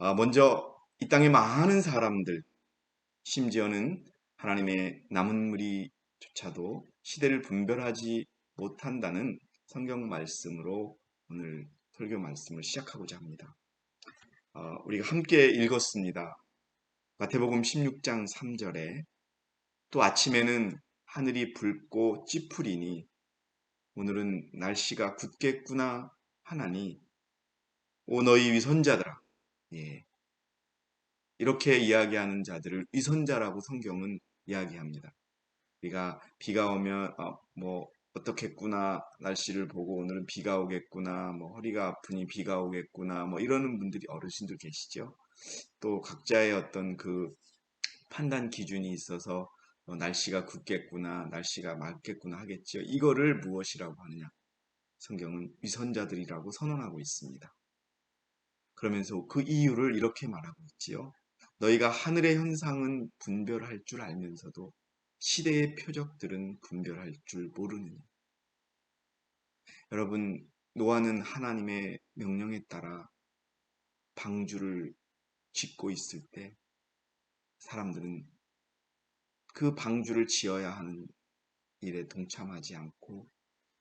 먼저 이 땅의 많은 사람들, 심지어는 하나님의 남은 무리조차도 시대를 분별하지 못한다는 성경 말씀으로 오늘 설교 말씀을 시작하고자 합니다. 우리가 함께 읽었습니다. 마태복음 16장 3절에 또 아침에는 하늘이 붉고 찌푸리니 오늘은 날씨가 굳겠구나 하나니 오 너희 위선자들아. 예, 이렇게 이야기하는 자들을 위선자라고 성경은 이야기합니다. 우리가 비가 오면 뭐 어떻겠구나, 날씨를 보고 오늘은 비가 오겠구나, 뭐 허리가 아프니 비가 오겠구나, 뭐 이러는 분들이 어르신들 계시죠. 또 각자의 어떤 그 판단 기준이 있어서 날씨가 굳겠구나, 날씨가 맑겠구나 하겠죠. 이거를 무엇이라고 하느냐? 성경은 위선자들이라고 선언하고 있습니다. 그러면서 그 이유를 이렇게 말하고 있지요. 너희가 하늘의 현상은 분별할 줄 알면서도 시대의 표적들은 분별할 줄 모르느냐. 여러분, 노아는 하나님의 명령에 따라 방주를 짓고 있을 때 사람들은 그 방주를 지어야 하는 일에 동참하지 않고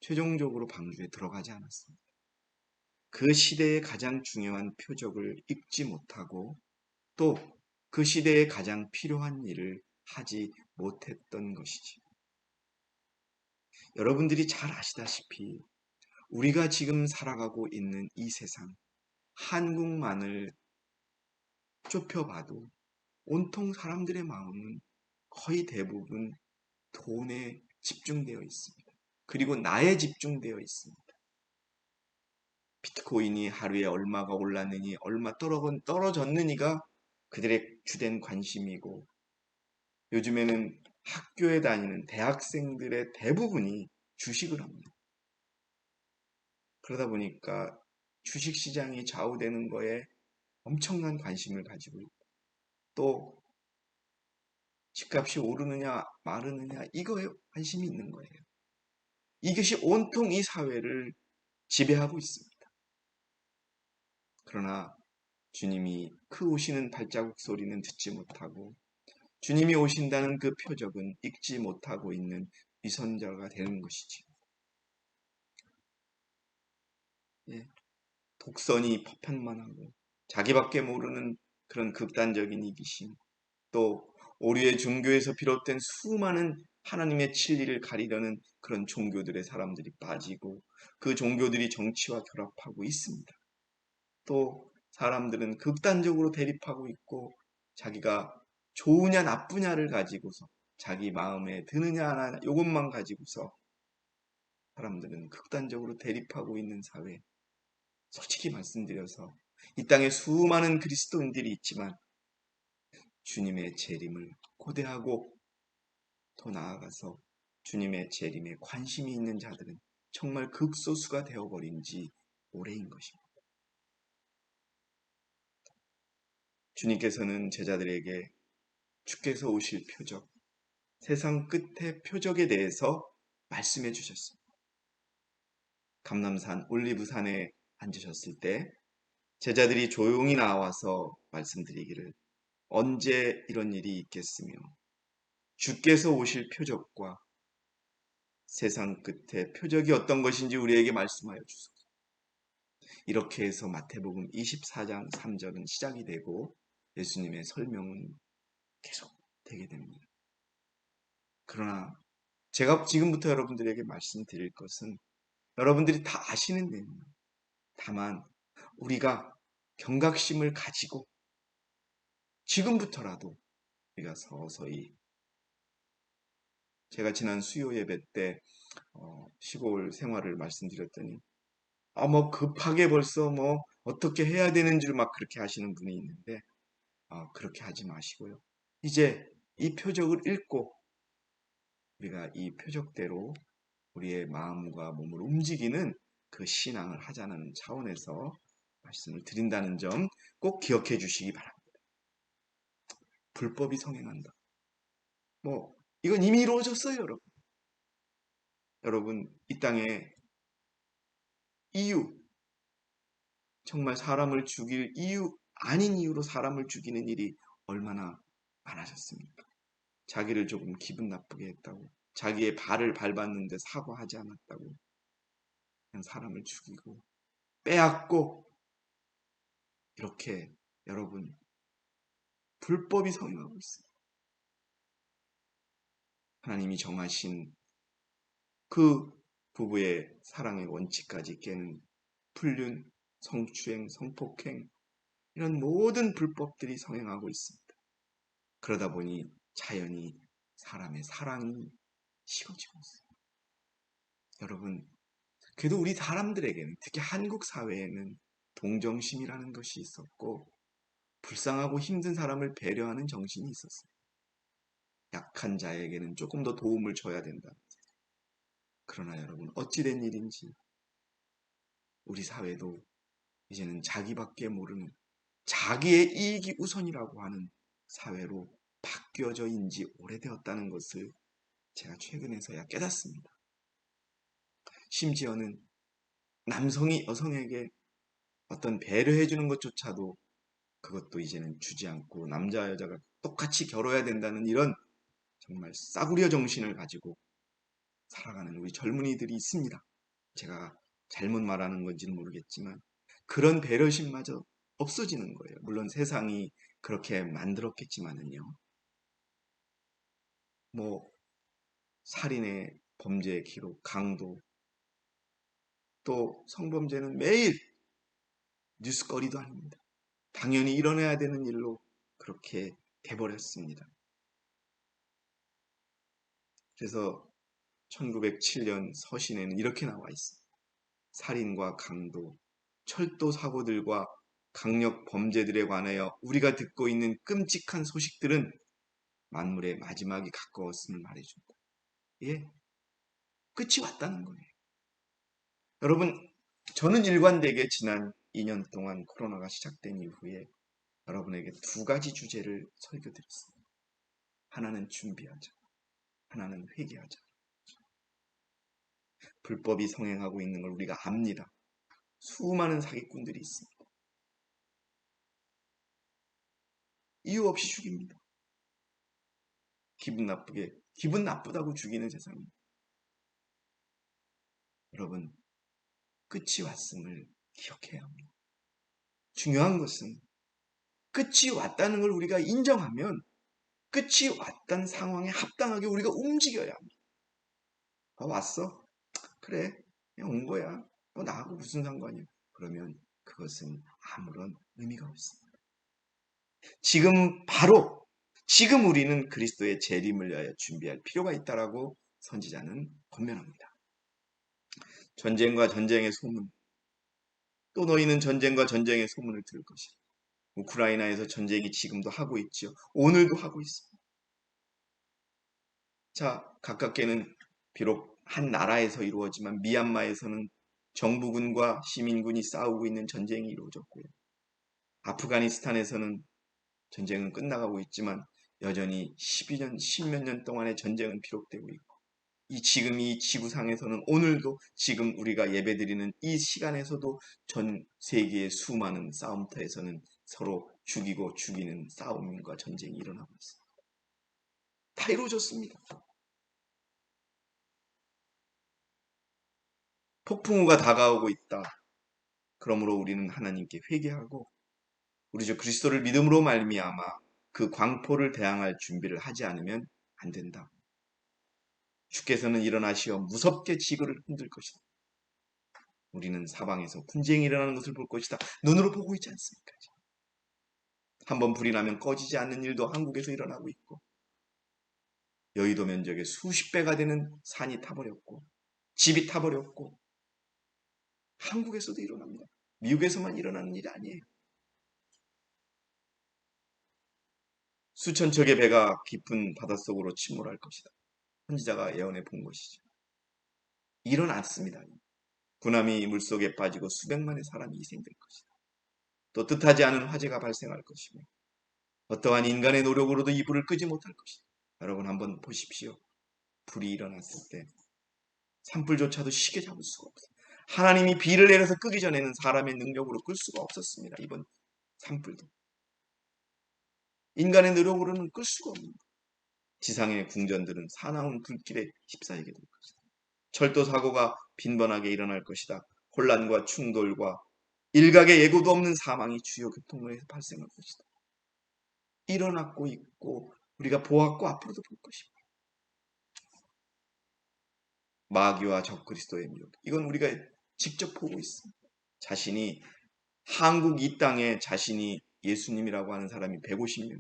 최종적으로 방주에 들어가지 않았습니다. 그 시대의 가장 중요한 표적을 읽지 못하고 또 그 시대에 가장 필요한 일을 하지 못했던 것이지. 여러분들이 잘 아시다시피 우리가 지금 살아가고 있는 이 세상, 한국만을 좁혀봐도 온통 사람들의 마음은 거의 대부분 돈에 집중되어 있습니다. 그리고 나에 집중되어 있습니다. 비트코인이 하루에 얼마가 올랐느니 얼마 떨어졌느니가 그들의 주된 관심이고, 요즘에는 학교에 다니는 대학생들의 대부분이 주식을 합니다. 그러다 보니까 주식시장이 좌우되는 거에 엄청난 관심을 가지고 있고, 또 집값이 오르느냐 마르느냐 이거에 관심이 있는 거예요. 이것이 온통 이 사회를 지배하고 있습니다. 그러나 주님이 그 오시는 발자국 소리는 듣지 못하고 주님이 오신다는 그 표적은 읽지 못하고 있는 위선자가 되는 것이지. 예, 독선이 파편만하고 자기밖에 모르는 그런 극단적인 이기심, 또 오류의 종교에서 비롯된 수많은 하나님의 진리를 가리려는 그런 종교들의 사람들이 빠지고 그 종교들이 정치와 결합하고 있습니다. 또 사람들은 극단적으로 대립하고 있고 자기가 좋으냐 나쁘냐를 가지고서 자기 마음에 드느냐 안 하냐 이것만 가지고서 사람들은 극단적으로 대립하고 있는 사회. 솔직히 말씀드려서 이 땅에 수많은 그리스도인들이 있지만 주님의 재림을 고대하고 더 나아가서 주님의 재림에 관심이 있는 자들은 정말 극소수가 되어버린 지 오래인 것입니다. 주님께서는 제자들에게 주께서 오실 표적, 세상 끝의 표적에 대해서 말씀해 주셨습니다. 감람산 올리브산에 앉으셨을 때 제자들이 조용히 나와서 말씀드리기를 언제 이런 일이 있겠으며 주께서 오실 표적과 세상 끝에 표적이 어떤 것인지 우리에게 말씀하여 주소서. 이렇게 해서 마태복음 24장 3절은 시작이 되고 예수님의 설명은 계속 되게 됩니다. 그러나 제가 지금부터 여러분들에게 말씀드릴 것은 여러분들이 다 아시는 내용입니다. 다만 우리가 경각심을 가지고 지금부터라도 우리가 서서히, 제가 지난 수요 예배 때 시골 생활을 말씀드렸더니 뭐 급하게 벌써 뭐 어떻게 해야 되는 줄 막 그렇게 하시는 분이 있는데 그렇게 하지 마시고요. 이제 이 표적을 읽고 우리가 이 표적대로 우리의 마음과 몸을 움직이는 그 신앙을 하자는 차원에서 말씀을 드린다는 점 꼭 기억해 주시기 바랍니다. 불법이 성행한다. 뭐 이건 이미 이루어졌어요, 여러분. 여러분, 이 땅에 이유, 정말 사람을 죽일 이유 아닌 이유로 사람을 죽이는 일이 얼마나 많아졌습니까? 자기를 조금 기분 나쁘게 했다고, 자기의 발을 밟았는데 사과하지 않았다고 그냥 사람을 죽이고 빼앗고, 이렇게 여러분 불법이 성행하고 있습니다. 하나님이 정하신 그 부부의 사랑의 원칙까지 깨는 불륜, 성추행, 성폭행, 이런 모든 불법들이 성행하고 있습니다. 그러다 보니 자연히 사람의 사랑이 식어지고 있습니다. 여러분, 그래도 우리 사람들에게는, 특히 한국 사회에는 동정심이라는 것이 있었고, 불쌍하고 힘든 사람을 배려하는 정신이 있었어요. 약한 자에게는 조금 더 도움을 줘야 된다. 그러나 여러분, 어찌된 일인지 우리 사회도 이제는 자기밖에 모르는, 자기의 이익이 우선이라고 하는 사회로 바뀌어져인 지 오래되었다는 것을 제가 최근에서야 깨닫습니다. 심지어는 남성이 여성에게 어떤 배려해 주는 것조차도, 그것도 이제는 주지 않고 남자 여자가 똑같이 겨뤄야 된다는 이런 정말 싸구려 정신을 가지고 살아가는 우리 젊은이들이 있습니다. 제가 잘못 말하는 건지는 모르겠지만 그런 배려심마저 없어지는 거예요. 물론 세상이 그렇게 만들었겠지만은요. 뭐 살인의 범죄 기록, 강도, 또 성범죄는 매일 뉴스거리도 아닙니다. 당연히 일어나야 되는 일로 그렇게 돼버렸습니다. 그래서 1907년 서신에는 이렇게 나와 있습니다. 살인과 강도, 철도 사고들과 강력 범죄들에 관하여 우리가 듣고 있는 끔찍한 소식들은 만물의 마지막이 가까웠음을 말해준다. 예, 끝이 왔다는 거예요. 여러분, 저는 일관되게 지난 2년 동안 코로나가 시작된 이후에 여러분에게 두 가지 주제를 설교드렸습니다. 하나는 준비하자, 하나는 회개하자. 불법이 성행하고 있는 걸 우리가 압니다. 수많은 사기꾼들이 있습니다. 이유 없이 죽입니다. 기분 나쁘게, 기분 나쁘다고 죽이는 세상입니다. 여러분, 끝이 왔음을 기억해야 합니다. 중요한 것은 끝이 왔다는 걸 우리가 인정하면 끝이 왔다는 상황에 합당하게 우리가 움직여야 합니다. 왔어? 그래, 그냥 온 거야. 뭐 나하고 무슨 상관이야? 그러면 그것은 아무런 의미가 없습니다. 지금 우리는 그리스도의 재림을 위하여 준비할 필요가 있다라고 선지자는 권면합니다. 전쟁과 전쟁의 소문, 또 너희는 전쟁과 전쟁의 소문을 들을 것이다. 우크라이나에서 전쟁이 지금도 하고 있죠. 오늘도 하고 있습니다. 자, 가깝게는 비록 한 나라에서 이루어지만 미얀마에서는 정부군과 시민군이 싸우고 있는 전쟁이 이루어졌고요. 아프가니스탄에서는 전쟁은 끝나가고 있지만 여전히 10몇 년 동안의 전쟁은 비록되고 있고, 지금 이 지구상에서는 오늘도 지금 우리가 예배드리는 이 시간에서도 전 세계의 수많은 싸움터에서는 서로 죽이고 죽이는 싸움과 전쟁이 일어나고 있습니다. 다 이루어졌습니다. 폭풍우가 다가오고 있다. 그러므로 우리는 하나님께 회개하고 우리 주 그리스도를 믿음으로 말미암아 그 광포를 대항할 준비를 하지 않으면 안 된다. 주께서는 일어나시어 무섭게 지구를 흔들 것이다. 우리는 사방에서 분쟁이 일어나는 것을 볼 것이다. 눈으로 보고 있지 않습니까? 한번 불이 나면 꺼지지 않는 일도 한국에서 일어나고 있고, 여의도 면적의 수십 배가 되는 산이 타버렸고, 집이 타버렸고, 한국에서도 일어납니다. 미국에서만 일어나는 일이 아니에요. 수천 척의 배가 깊은 바닷속으로 침몰할 것이다. 선지자가 예언해 본 것이죠. 일어났습니다. 군함이 물속에 빠지고 수백만의 사람이 희생될 것이다. 또 뜻하지 않은 화재가 발생할 것이며 어떠한 인간의 노력으로도 이 불을 끄지 못할 것이다. 여러분 한번 보십시오. 불이 일어났을 때 산불조차도 쉽게 잡을 수가 없어요. 하나님이 비를 내려서 끄기 전에는 사람의 능력으로 끌 수가 없었습니다. 이번 산불도. 인간의 노력으로는 끌 수가 없는 거예요. 지상의 궁전들은 사나운 불길에 휩싸이게 될 것이다. 철도 사고가 빈번하게 일어날 것이다. 혼란과 충돌과 일각의 예고도 없는 사망이 주요 교통로에서 발생할 것이다. 일어났고 있고 우리가 보았고 앞으로도 볼 것입니다. 마귀와 적그리스도의 미혹. 이건 우리가 직접 보고 있습니다. 자신이 한국 이 땅에 자신이 예수님이라고 하는 사람이 150명,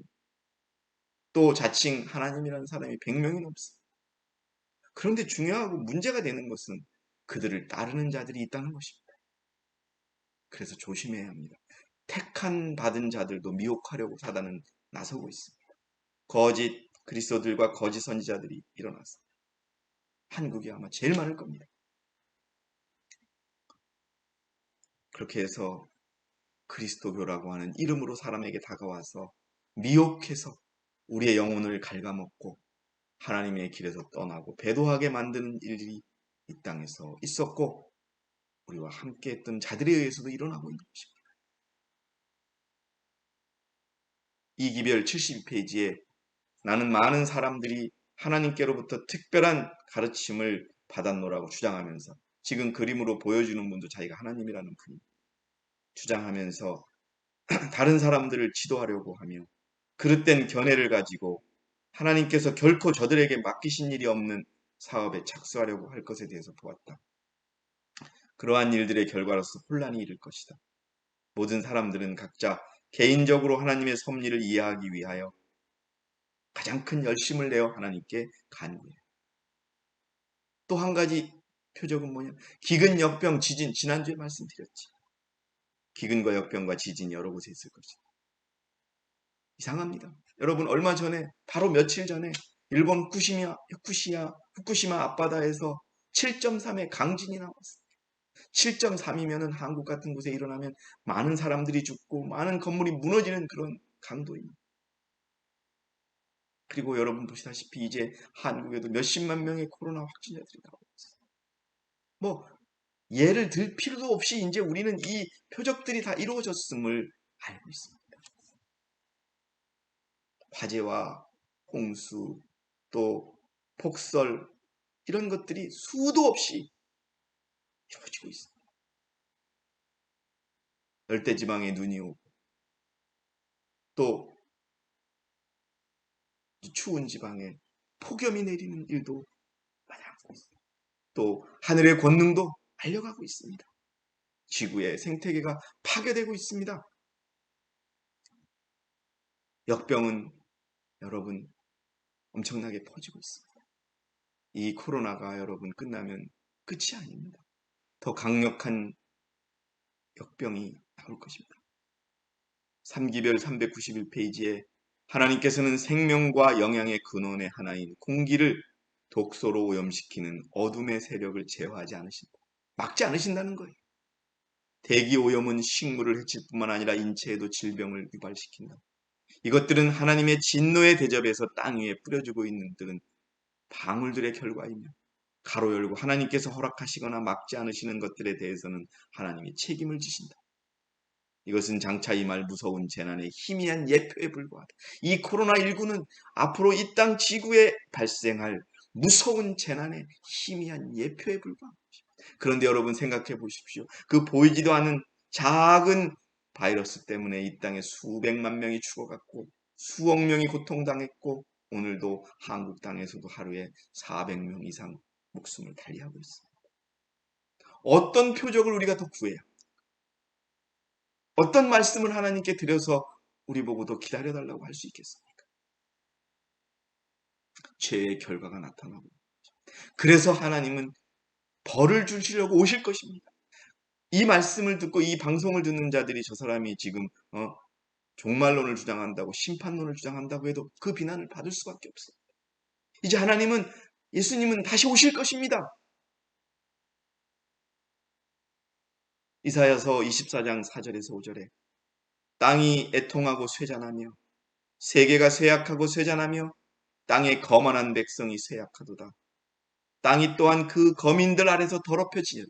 또 자칭 하나님이라는 사람이 100명이 넘습니다. 그런데 중요하고 문제가 되는 것은 그들을 따르는 자들이 있다는 것입니다. 그래서 조심해야 합니다. 택한 받은 자들도 미혹하려고 사단은 나서고 있습니다. 거짓 그리스도들과 거짓 선지자들이 일어나서 한국이 아마 제일 많을 겁니다. 그렇게 해서 그리스도교라고 하는 이름으로 사람에게 다가와서 미혹해서 우리의 영혼을 갉아먹고 하나님의 길에서 떠나고 배도하게 만드는 일들이 이 땅에서 있었고 우리와 함께 했던 자들에 의해서도 일어나고 있는 것입니다. 이기별 72페이지에 나는 많은 사람들이 하나님께로부터 특별한 가르침을 받았노라고 주장하면서 지금 그림으로 보여주는 분도 자기가 하나님이라는 분이 주장하면서 다른 사람들을 지도하려고 하며 그릇된 견해를 가지고 하나님께서 결코 저들에게 맡기신 일이 없는 사업에 착수하려고 할 것에 대해서 보았다. 그러한 일들의 결과로서 혼란이 이를 것이다. 모든 사람들은 각자 개인적으로 하나님의 섭리를 이해하기 위하여 가장 큰 열심을 내어 하나님께 간구해요. 또 한 가지 표적은 뭐냐? 기근, 역병, 지진. 지난주에 말씀드렸지. 기근과 역병과 지진이 여러 곳에 있을 것이다. 이상합니다. 여러분 얼마 전에 바로 며칠 전에 일본 후쿠시마 앞바다에서 7.3의 강진이 나왔어요. 7.3이면은 한국 같은 곳에 일어나면 많은 사람들이 죽고 많은 건물이 무너지는 그런 강도입니다. 그리고 여러분 보시다시피 이제 한국에도 몇십만 명의 코로나 확진자들이 나오고 있어요. 뭐 예를 들 필요도 없이 이제 우리는 이 표적들이 다 이루어졌음을 알고 있습니다. 화재와 홍수 또 폭설 이런 것들이 수도 없이 이루어지고 있습니다. 열대지방에 눈이 오고 또 추운 지방에 폭염이 내리는 일도 많아지고 있습니다. 또 하늘의 권능도 알려가고 있습니다. 지구의 생태계가 파괴되고 있습니다. 역병은 여러분 엄청나게 퍼지고 있습니다. 이 코로나가 여러분 끝나면 끝이 아닙니다. 더 강력한 역병이 나올 것입니다. 3기별 391페이지에 하나님께서는 생명과 영양의 근원의 하나인 공기를 독소로 오염시키는 어둠의 세력을 제어하지 않으신다. 막지 않으신다는 거예요. 대기 오염은 식물을 해칠 뿐만 아니라 인체에도 질병을 유발시킨다. 이것들은 하나님의 진노의 대접에서 땅 위에 뿌려주고 있는 들은 방울들의 결과이며 가로 열고 하나님께서 허락하시거나 막지 않으시는 것들에 대해서는 하나님이 책임을 지신다. 이것은 장차 임할 무서운 재난의 희미한 예표에 불과하다. 이 코로나19는 앞으로 이 땅 지구에 발생할 무서운 재난의 희미한 예표에 불과한 것입니다. 그런데 여러분 생각해 보십시오. 그 보이지도 않은 작은 바이러스 때문에 이 땅에 수백만 명이 죽어갔고 수억 명이 고통당했고 오늘도 한국 땅에서도 하루에 400명 이상 목숨을 달리하고 있습니다. 어떤 표적을 우리가 더 구해야 합니까? 어떤 말씀을 하나님께 드려서 우리 보고도 기다려달라고 할 수 있겠습니까? 죄의 결과가 나타나고 그래서 하나님은 벌을 주시려고 오실 것입니다. 이 말씀을 듣고 이 방송을 듣는 자들이 저 사람이 지금 종말론을 주장한다고 심판론을 주장한다고 해도 그 비난을 받을 수밖에 없어요. 이제 예수님은 다시 오실 것입니다. 이사야서 24장 4절에서 5절에 땅이 애통하고 쇠잔하며 세계가 쇠약하고 쇠잔하며 땅의 거만한 백성이 쇠약하도다. 땅이 또한 그 거민들 아래서 더럽혀지려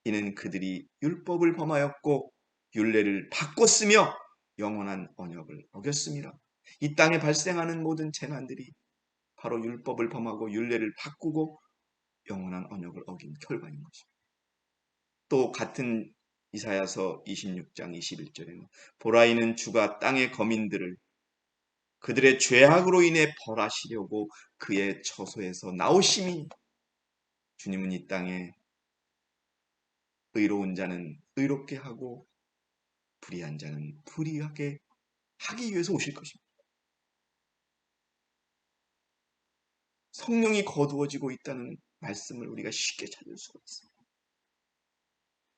이는 그들이 율법을 범하였고 율례를 바꿨으며 영원한 언약을 어겼습니다. 이 땅에 발생하는 모든 재난들이 바로 율법을 범하고 율례를 바꾸고 영원한 언약을 어긴 결과인 것입니다. 또 같은 이사야서 26장 21절에는 보라 이는 주가 땅의 거민들을 그들의 죄악으로 인해 벌하시려고 그의 처소에서 나오심이니 주님은 이 땅에 의로운 자는 의롭게 하고 불의한 자는 불의하게 하기 위해서 오실 것입니다. 성령이 거두어지고 있다는 말씀을 우리가 쉽게 찾을 수가 있습니다.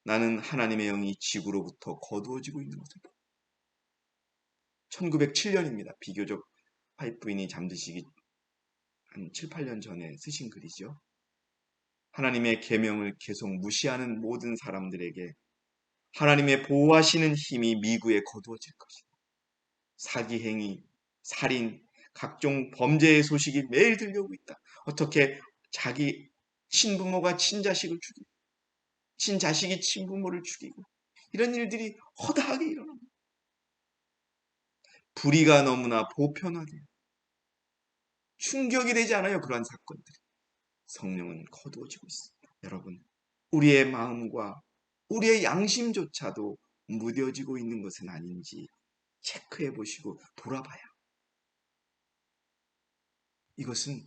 나는 하나님의 영이 지구로부터 거두어지고 있는 것을 봅니다. 1907년입니다. 비교적 화이트인이 잠드시기 한 7, 8년 전에 쓰신 글이죠. 하나님의 계명을 계속 무시하는 모든 사람들에게 하나님의 보호하시는 힘이 미국에 거두어질 것입니다. 사기행위, 살인, 각종 범죄의 소식이 매일 들려오고 있다. 어떻게 자기 친부모가 친자식을 죽이고 친자식이 친부모를 죽이고 이런 일들이 허다하게 일어납니다. 불의가 너무나 보편화돼요. 충격이 되지 않아요. 그러한 사건들이. 성령은 거두어지고 있습니다. 여러분, 우리의 마음과 우리의 양심조차도 무뎌지고 있는 것은 아닌지 체크해 보시고 돌아봐야. 이것은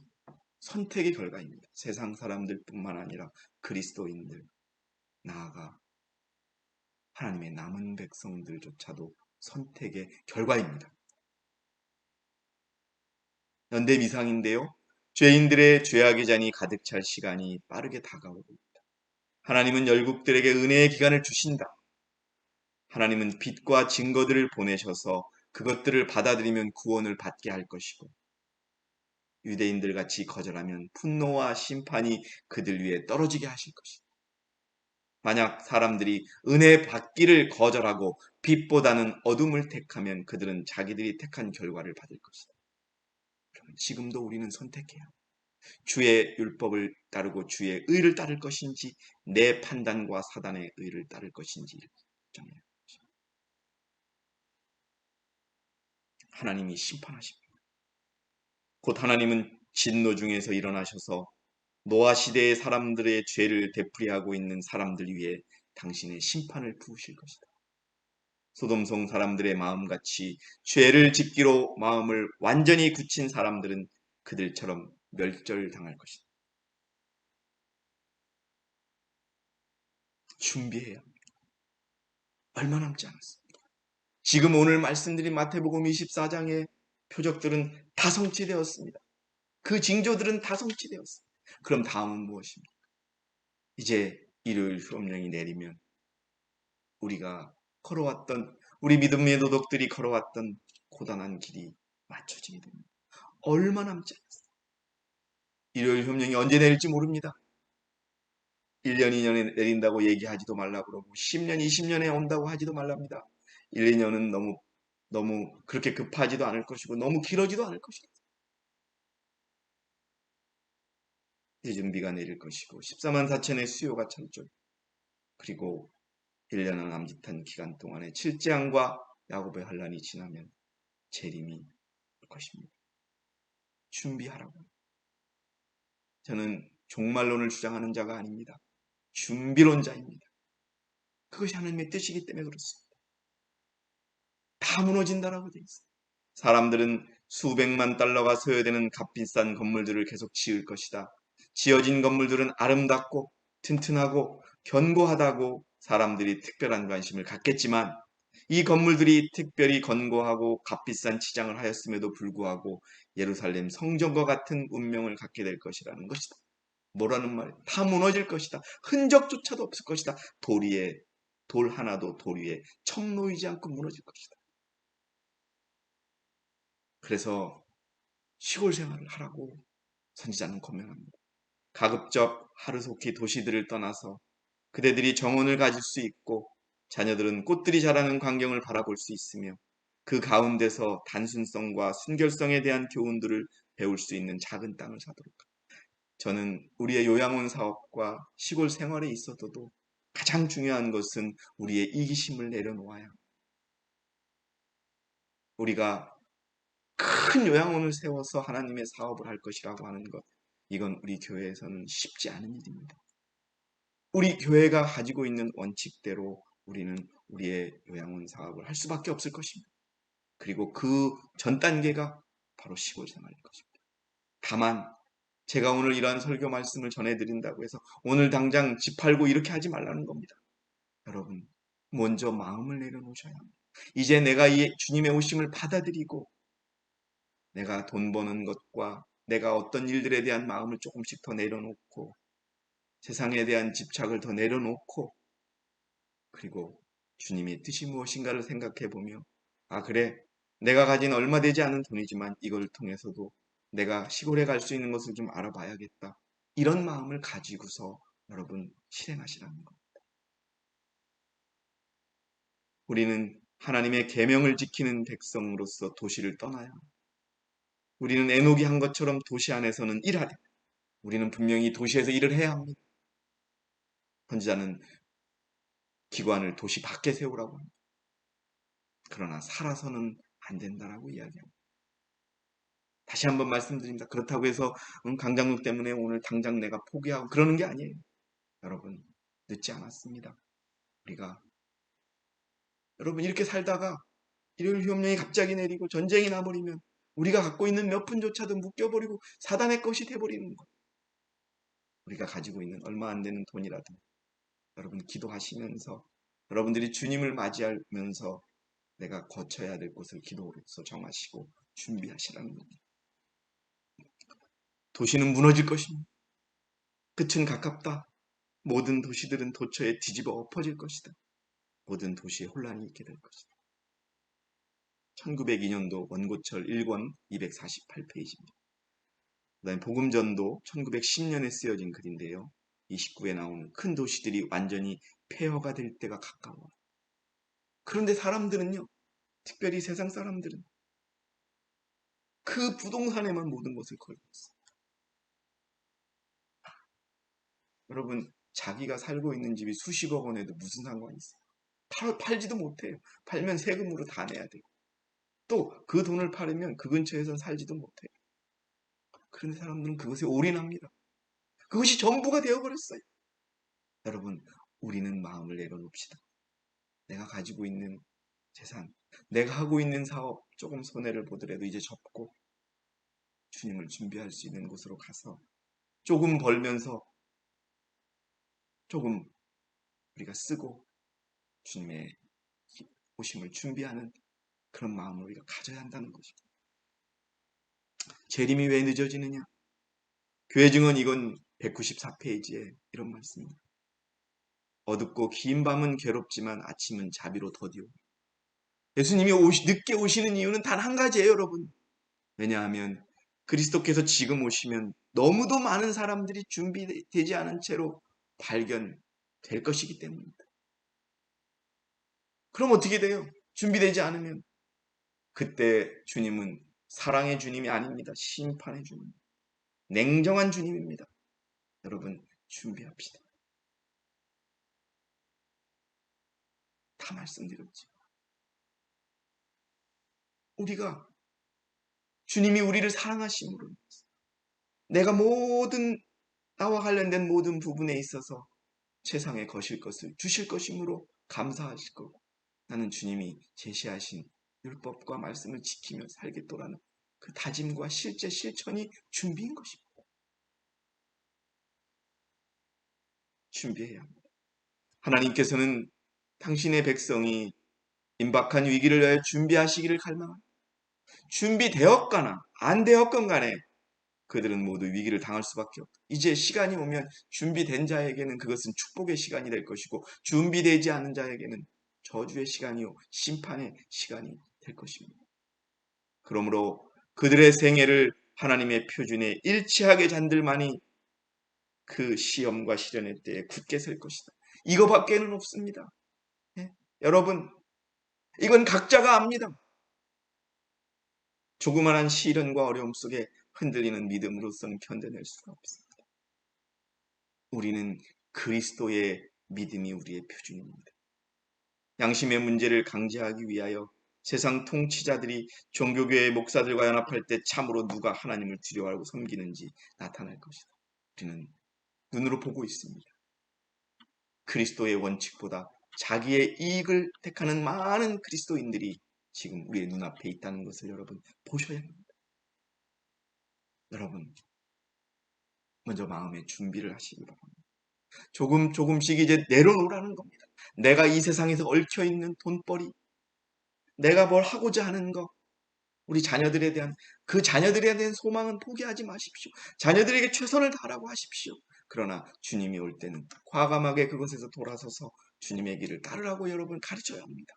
선택의 결과입니다. 세상 사람들뿐만 아니라 그리스도인들, 나아가 하나님의 남은 백성들조차도 선택의 결과입니다. 연대미상인데요. 죄인들의 죄악의 잔이 가득 찰 시간이 빠르게 다가오고 있다. 하나님은 열국들에게 은혜의 기간을 주신다. 하나님은 빛과 증거들을 보내셔서 그것들을 받아들이면 구원을 받게 할 것이고 유대인들 같이 거절하면 분노와 심판이 그들 위에 떨어지게 하실 것이다. 만약 사람들이 은혜 받기를 거절하고 빛보다는 어둠을 택하면 그들은 자기들이 택한 결과를 받을 것이다. 그러면 지금도 우리는 선택해요. 주의 율법을 따르고 주의 의를 따를 것인지 내 판단과 사단의 의를 따를 것인지 정해요. 하나님이 심판하십니다. 곧 하나님은 진노 중에서 일어나셔서 노아 시대의 사람들의 죄를 되풀이하고 있는 사람들 위해 당신의 심판을 부으실 것이다. 소돔성 사람들의 마음같이 죄를 짓기로 마음을 완전히 굳힌 사람들은 그들처럼 멸절당할 것이다. 준비해야 합니다. 얼마 남지 않았습니다. 지금 오늘 말씀드린 마태복음 24장의 표적들은 다 성취되었습니다. 그 징조들은 다 성취되었습니다. 그럼 다음은 무엇입니까? 이제 일요일 수업령이 내리면 우리가 걸어왔던 우리 믿음의 도덕들이 걸어왔던 고단한 길이 맞춰지게 됩니다. 얼마 남지 않았어요. 일요일 협령이 언제 내릴지 모릅니다. 1년, 2년에 내린다고 얘기하지도 말라 그러고 10년, 20년에 온다고 하지도 말랍니다. 1, 2년은 너무 그렇게 급하지도 않을 것이고 너무 길어지도 않을 것이다. 예준비가 내릴 것이고 14만 4천의 수요가 찰죠. 그리고 1년을 남짓한 기간 동안에 칠재앙과 야곱의 환란이 지나면 재림이 올 것입니다. 준비하라고. 저는 종말론을 주장하는 자가 아닙니다. 준비론자입니다. 그것이 하나님의 뜻이기 때문에 그렇습니다. 다 무너진다라고 되어 있습니다. 사람들은 수백만 달러가 소요되는 값비싼 건물들을 계속 지을 것이다. 지어진 건물들은 아름답고 튼튼하고 견고하다고 사람들이 특별한 관심을 갖겠지만 이 건물들이 특별히 견고하고 값비싼 치장을 하였음에도 불구하고 예루살렘 성전과 같은 운명을 갖게 될 것이라는 것이다. 뭐라는 말이야? 다 무너질 것이다. 흔적조차도 없을 것이다. 돌 하나도 돌 위에 척 놓이지 않고 무너질 것이다. 그래서 시골 생활을 하라고 선지자는 권면합니다. 가급적 하루속히 도시들을 떠나서 그대들이 정원을 가질 수 있고 자녀들은 꽃들이 자라는 광경을 바라볼 수 있으며 그 가운데서 단순성과 순결성에 대한 교훈들을 배울 수 있는 작은 땅을 사도록 합니다. 저는 우리의 요양원 사업과 시골 생활에 있어서도 가장 중요한 것은 우리의 이기심을 내려놓아야 합니다. 우리가 큰 요양원을 세워서 하나님의 사업을 할 것이라고 하는 것, 이건 우리 교회에서는 쉽지 않은 일입니다. 우리 교회가 가지고 있는 원칙대로 우리는 우리의 요양원 사업을 할 수밖에 없을 것입니다. 그리고 그 전 단계가 바로 시골 생활일 것입니다. 다만 제가 오늘 이러한 설교 말씀을 전해드린다고 해서 오늘 당장 집 팔고 이렇게 하지 말라는 겁니다. 여러분, 먼저 마음을 내려놓으셔야 합니다. 이제 내가 이 주님의 오심을 받아들이고 내가 돈 버는 것과 내가 어떤 일들에 대한 마음을 조금씩 더 내려놓고 세상에 대한 집착을 더 내려놓고 그리고 주님의 뜻이 무엇인가를 생각해 보며 아 그래 내가 가진 얼마 되지 않은 돈이지만 이걸 통해서도 내가 시골에 갈 수 있는 것을 좀 알아봐야겠다. 이런 마음을 가지고서 여러분 실행하시라는 것. 우리는 하나님의 계명을 지키는 백성으로서 도시를 떠나야 합니다. 우리는 에녹이 한 것처럼 도시 안에서는 일하되 우리는 분명히 도시에서 일을 해야 합니다. 선지자는 기관을 도시 밖에 세우라고 합니다. 그러나 살아서는 안 된다라고 이야기합니다. 다시 한번 말씀드립니다. 그렇다고 해서 강장육 때문에 오늘 당장 내가 포기하고 그러는 게 아니에요. 여러분 늦지 않았습니다. 우리가 여러분 이렇게 살다가 일요일 휴업령이 갑자기 내리고 전쟁이 나버리면 우리가 갖고 있는 몇 푼조차도 묶여버리고 사단의 것이 돼버리는 것. 우리가 가지고 있는 얼마 안 되는 돈이라도 여러분 기도하시면서 여러분들이 주님을 맞이하면서 내가 거쳐야 될 곳을 기도로서 정하시고 준비하시라는 겁니다. 도시는 무너질 것입니다. 끝은 가깝다. 모든 도시들은 도처에 뒤집어 엎어질 것이다. 모든 도시에 혼란이 있게 될 것이다. 1902년도 원고철 1권 248페이지입니다. 그 다음에 복음전도 1910년에 쓰여진 글인데요. 29에 나오는 큰 도시들이 완전히 폐허가 될 때가 가까워요. 그런데 사람들은요. 특별히 세상 사람들은 그 부동산에만 모든 것을 걸고 있어요. 여러분 자기가 살고 있는 집이 수십억 원에도 무슨 상관이 있어요. 팔지도 못해요. 팔면 세금으로 다 내야 되고 또 그 돈을 팔으면 그 근처에선 살지도 못해요. 그런데 사람들은 그것에 올인합니다. 그것이 전부가 되어버렸어요. 여러분 우리는 마음을 내려놓읍시다. 내가 가지고 있는 재산, 내가 하고 있는 사업 조금 손해를 보더라도 이제 접고 주님을 준비할 수 있는 곳으로 가서 조금 벌면서 조금 우리가 쓰고 주님의 오심을 준비하는 그런 마음을 우리가 가져야 한다는 것입니다. 재림이 왜 늦어지느냐? 교회 증언 이건 194페이지에 이런 말씀입니다. 어둡고 긴 밤은 괴롭지만 아침은 자비로 더디오. 예수님이 늦게 오시는 이유는 단 한 가지예요, 여러분. 왜냐하면 그리스도께서 지금 오시면 너무도 많은 사람들이 준비되지 않은 채로 발견될 것이기 때문입니다. 그럼 어떻게 돼요? 준비되지 않으면 그때 주님은 사랑의 주님이 아닙니다. 심판의 주님. 냉정한 주님입니다. 여러분 준비합시다. 다 말씀드렸죠. 우리가 주님이 우리를 사랑하심으로 내가 나와 관련된 모든 부분에 있어서 세상에 거실 것을 주실 것이므로 감사하실 거고 나는 주님이 제시하신 율법과 말씀을 지키며 살겠노라는 그 다짐과 실제 실천이 준비인 것입니다. 준비해야 합니다. 하나님께서는 당신의 백성이 임박한 위기를 위하여 준비하시기를 갈망합니다. 준비되었거나 안 되었건 간에 그들은 모두 위기를 당할 수밖에 없다. 이제 시간이 오면 준비된 자에게는 그것은 축복의 시간이 될 것이고 준비되지 않은 자에게는 저주의 시간이요 심판의 시간이 될 것입니다. 그러므로 그들의 생애를 하나님의 표준에 일치하게 잔들만이 그 시험과 시련의 때에 굳게 설 것이다. 이거밖에는 없습니다. 예? 여러분 이건 각자가 압니다. 조그만한 시련과 어려움 속에 흔들리는 믿음으로서는 견뎌낼 수가 없습니다. 우리는 그리스도의 믿음이 우리의 표준입니다. 양심의 문제를 강제하기 위하여 세상 통치자들이 종교교회 목사들과 연합할 때 참으로 누가 하나님을 두려워하고 섬기는지 나타날 것이다. 우리는 눈으로 보고 있습니다. 그리스도의 원칙보다 자기의 이익을 택하는 많은 그리스도인들이 지금 우리의 눈앞에 있다는 것을 여러분 보셔야 합니다. 여러분 먼저 마음의 준비를 하시기 바랍니다. 조금씩 이제 내려놓으라는 겁니다. 내가 이 세상에서 얽혀있는 돈벌이, 내가 뭘 하고자 하는 것, 우리 자녀들에 대한 그 자녀들에 대한 소망은 포기하지 마십시오. 자녀들에게 최선을 다하라고 하십시오. 그러나 주님이 올 때는 과감하게 그것에서 돌아서서 주님의 길을 따르라고 여러분 가르쳐야 합니다.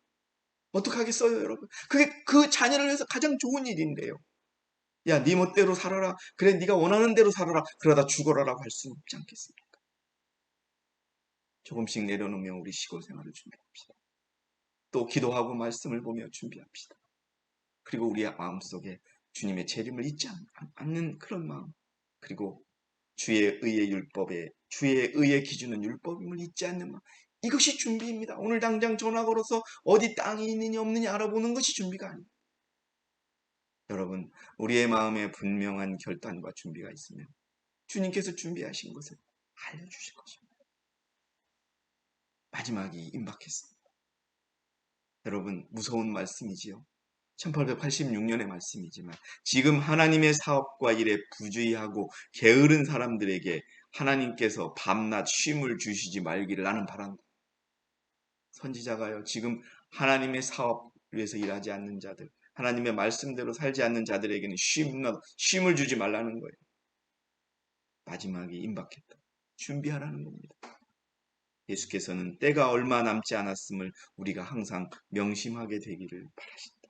어떡하겠어요, 여러분? 그게 그 자녀를 위해서 가장 좋은 일인데요. 야, 네 멋대로 살아라. 그래, 네가 원하는 대로 살아라. 그러다 죽어라라고 할 수는 없지 않겠습니까? 조금씩 내려놓으며 우리 시골 생활을 준비합시다. 또 기도하고 말씀을 보며 준비합시다. 그리고 우리의 마음속에 주님의 재림을 잊지 않는 그런 마음, 그리고 주의 의의 율법에 주의 의의 기준은 율법임을 잊지 않는 마음, 이것이 준비입니다. 오늘 당장 전화 걸어서 어디 땅이 있느냐 없느냐 알아보는 것이 준비가 아닙니다. 여러분, 우리의 마음에 분명한 결단과 준비가 있으면 주님께서 준비하신 것을 알려주실 것입니다. 마지막이 임박했습니다. 여러분, 무서운 말씀이지요. 1886년의 말씀이지만 지금 하나님의 사업과 일에 부주의하고 게으른 사람들에게 하나님께서 밤낮 쉼을 주시지 말기를 나는 바란다. 선지자가요, 지금 하나님의 사업 위해서 일하지 않는 자들, 하나님의 말씀대로 살지 않는 자들에게는 쉼을 주지 말라는 거예요. 마지막이 임박했다. 준비하라는 겁니다. 예수께서는 때가 얼마 남지 않았음을 우리가 항상 명심하게 되기를 바라신다.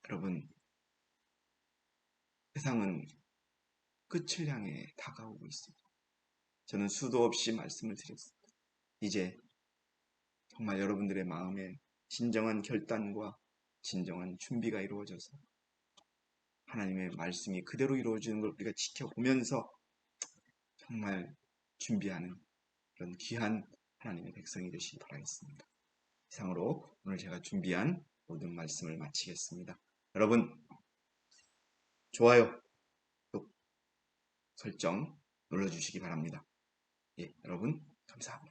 여러분, 세상은 끝을 향해 다가오고 있습니다. 저는 수도 없이 말씀을 드렸습니다. 이제 정말 여러분들의 마음에 진정한 결단과 진정한 준비가 이루어져서 하나님의 말씀이 그대로 이루어지는 걸 우리가 지켜보면서 정말 준비하는 그런 귀한 하나님의 백성이 되시기 바라겠습니다. 이상으로 오늘 제가 준비한 모든 말씀을 마치겠습니다. 여러분, 좋아요, 구독, 설정 눌러주시기 바랍니다. 예, 여러분 감사합니다.